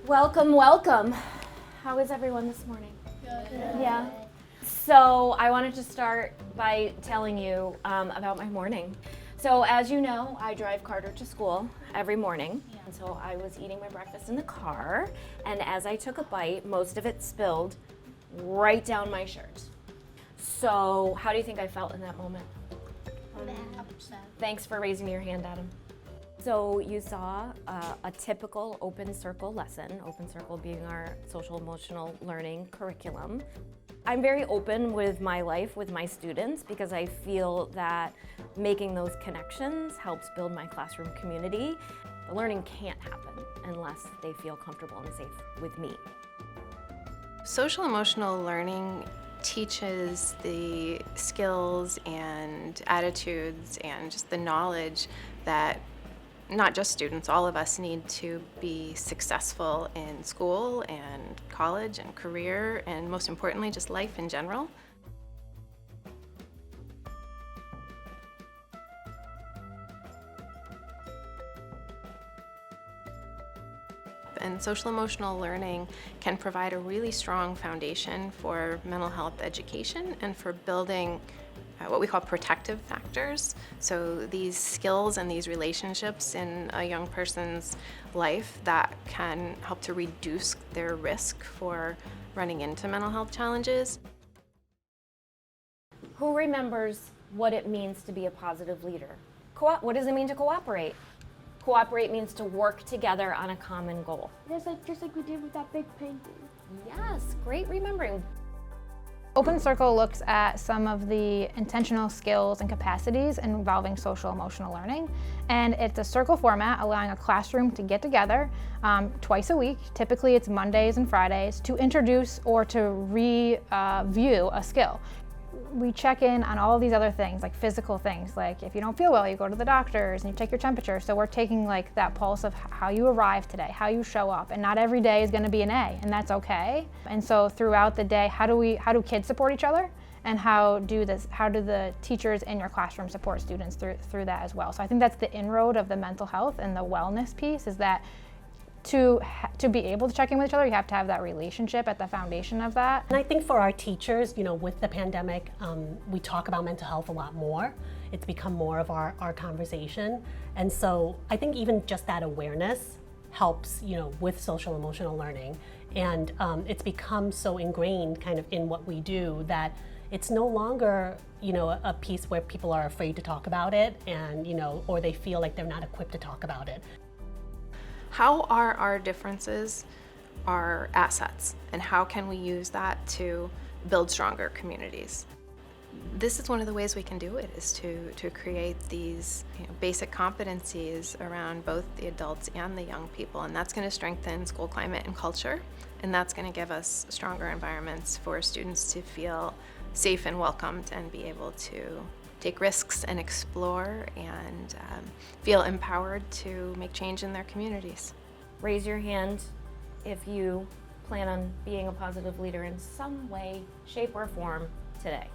Welcome, welcome. How is everyone this morning? Good. Yeah. So I wanted to start by telling you about my morning. So as you know, I drive Carter to school every morning. And so I was eating my breakfast in the car, and as I took a bite, most of it spilled right down my shirt. So how do you think I felt in that moment? Upset. Thanks for raising your hand, Adam. So you saw a typical Open Circle lesson, Open Circle being our social emotional learning curriculum. I'm very open with my life with my students because I feel that making those connections helps build my classroom community. The learning can't happen unless they feel comfortable and safe with me. Social emotional learning teaches the skills and attitudes and just the knowledge that not just students, all of us need to be successful in school and college and career, and most importantly, just life in general. And social emotional learning can provide a really strong foundation for mental health education and for building what we call protective factors. So these skills and these relationships in a young person's life that can help to reduce their risk for running into mental health challenges. Who remembers what it means to be a positive leader? What does it mean to cooperate? Cooperate means to work together on a common goal. Just like we did with that big painting. Yes, great remembering. Open Circle looks at some of the intentional skills and capacities involving social emotional learning, and it's a circle format allowing a classroom to get together twice a week. Typically it's Mondays and Fridays to introduce or to review a skill. We check in on all of these other things, like physical things, like if you don't feel well, you go to the doctors and you take your temperature. So we're taking like that pulse of how you arrive today, how you show up, and not every day is going to be an A, and that's okay. And so throughout the day, how do kids support each other, and how do the teachers in your classroom support students through that as well? So I think that's the inroad of the mental health and the wellness piece, is that to be able to check in with each other, you have to have that relationship at the foundation of that. And I think for our teachers, with the pandemic, we talk about mental health a lot more. It's become more of our conversation. And so I think even just that awareness helps, with social emotional learning. And it's become so ingrained kind of in what we do that it's no longer, a piece where people are afraid to talk about it and, or they feel like they're not equipped to talk about it. How are our differences our assets, and how can we use that to build stronger communities? This is one of the ways we can do it, is to create these basic competencies around both the adults and the young people, and that's going to strengthen school climate and culture, and that's going to give us stronger environments for students to feel safe and welcomed and be able to take risks and explore and feel empowered to make change in their communities. Raise your hand if you plan on being a positive leader in some way, shape, or form today.